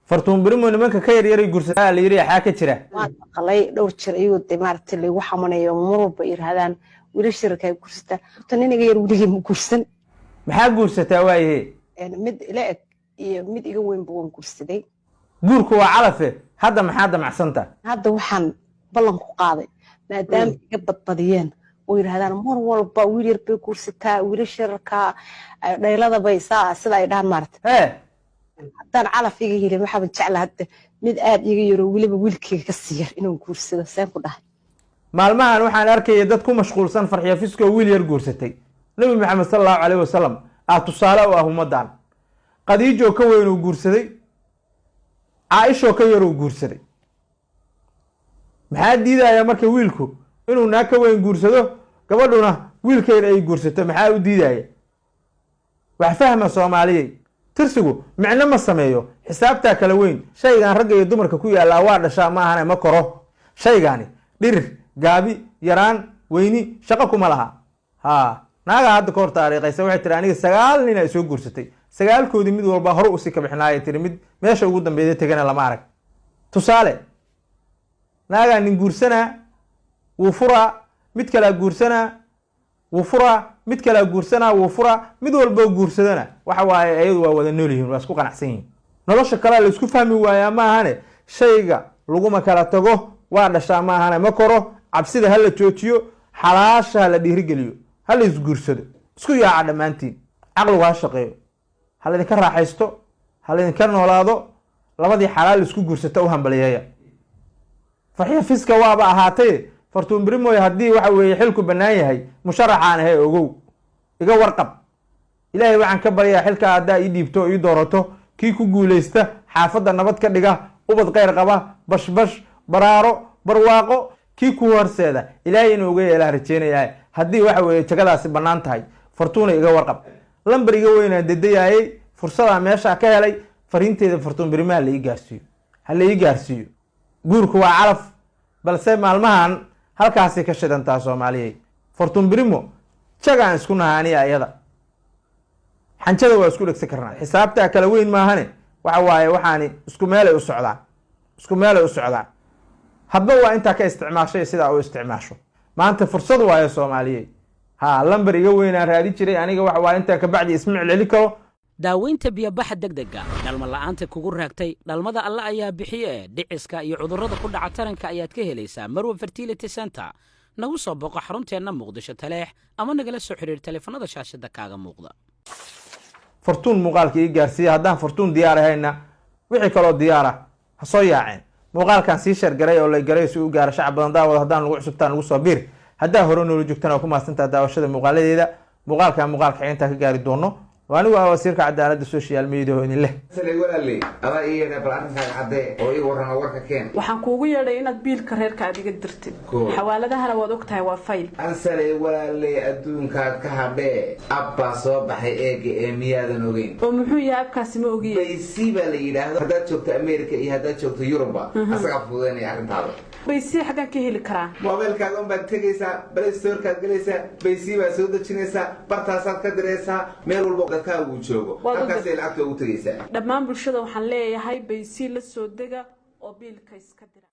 fartuun birimo nimanka ka yaryar guursadaa la yiri xaa ka jira waan qalay dhowr jir ayuu dimaartay lagu xamanayo marba yiraahdaan wiilashirka ay guursata tan inaga yar wiliga ma guursan maxaa guursataa waaye mid ila eg iyo mid iga weyn buu guursaday guurku waa calafe hadda maxaa damacsanta hadda waxaan ballan ku qaaday maadaama iga badbadiyeen oo yiraahdaan mar walba wiil yar bay guursataa wiilashirka dhaylada bay sida ay dhaan maartay haddaan calaf iga helin waxaa jeclaa hadda mid aad iga yaro wiliba wiilkayga ka sii yar inuu guursado saan ku dhahay maalmahan waxaan arkayay dad ku mashquulsan farxiyo fisko wiil yar guursatay nabi maxamed sallallahu alayhi wasallam tusaale u ah ummadan qadiijo ka weyn uu guursaday caaisho ka yar uu guursaday maxaa diidaya marka wiilku inuu naag ka weyn guursado gabadhuna wiilkeeda ay guursato maxaa u diidaya wax fahma Soomaaliyay tirsigu micno ma sameeyo xisaabta kala weyn shaygan rag iyo dumarka ku yaala waa dhashaa ma ahana ma koro shaygani dhirir gaabi yaraan weyni shaqo kuma laha naaga hadda koor taariikhaysa waxay tiri aniga 9 nin ay soo guursatay 9 koodi mid walba hore u si ka bixinaayay tiri mid meesha ugu dambeeyay tagana lama arag tusaale naaga nin guursana wuu fura mid kala guursana wuu fura mid kala guursana wuu fura mid walba guursadana waxa waaye ayadu waa wada nool yihiin waa isku qanacsan yihiin nolosha kale la isku fahmi waaya ma ahane shayga lagu ma kala tago waa dhashaa ma ahane ma koro cabsida hal la joojiyo xalaasha la dhiirigeliyo hal is guursado isku yaaca dhamaantiin aqligu ha shaqeeyo hal idin ka raaxaysto hal idin ka noolaado labadii xalaal isku guursato u hambaliyeeya farxiyo fiska waaba ahaatay fartuun birimo haddii waxa weeye xilku banaan yahay musharaxaan ahay ogow iga warqab ilaahay waxaan ka baryaa xilka haddaa ii dhiibto ii doorato kii ku guuleysta xaafadda nabad ka dhiga ubad qayr qaba bashbash baraaro barwaaqo kii ku horseeda ilaahay inuu uga yeelaa rajeenayaa haddii waxa weeye jagadaasi bannaan tahay fartuuna iga warqab lambar iga weynaan dedeyaayay fursada meesha ka helay fariinteeda fartuun birimo ha la ii gaarsiiyo guurku waa calaf balse maalmahan halkaasi ka shidantaa Soomaaliyay fartuun birimo jagaan isku nahaaniya ayada xanjada waa isku dhigsan karnaa xisaabta kala weyn maahane waxa waaye waxaani isku meel ay u socdaan hadba waa inta ka isticmaashay sida uu isticmaasho maanta fursad waaye Soomaaliyay lambar iga weynaan raadi jiray aniga waxa waa inta ka bacdi ismicil celi karo daaweynta biyabaxa degdega dhalmo la'aanta kugu raagtay dhalmada alla ayaa bixiye dhiciska iyo cudurrada ku dhaca taranka ayaad ka helaysaa Marwa Fertility Center nagu soo booqo xarunteena Muqdisho Taleex ama nagala soo xiriir telefoonada shaashada kaaga muuqda fartuun muuqaalka ii gaarsiiya haddaan fartuun diyaar ahayna wixii kaloo diyaara ha soo yaaceen muuqaalkan sii share garay oo la garay si uu gaaro shacab badan daawada haddaan lagu cusubtaan lagu soo biir haddaa hore noola joogtana ku maasantaa daawashada muuqaaladeeda muuqaalka inta ka gaari doono وأنا وزيرك عدالة السوشيال ميديا وإن الله. سلي ولا لي أنا إيه أنا بلعب حاجة عداء أو إيه ورنا ورك كان. وحن كوجي لينا بيل كرير كعدي قدرت. حوالي ده هلا ودكتها وفايل. أنا سلي ولا لي أدون كهباء أبا صباح إيه مياه نوجين. ومحوي أبكى سموجي. بيسيب لي ده هذا شفت أمريكا إيه هذا شفت أوروبا. أسقف فلاني عن هذا. بيسي حاجة كهيل كرا. موبايل كلام بتجيسا بلستور كجلسا بيسيب سودة شنيسا برتاسات كدرسا ميرول بقى كاوتشوجو. أكاسي العكس وتجيسا. دمان برشلونة وحنلاقي هاي بيسي للسودة أو بيل كيس كدرا.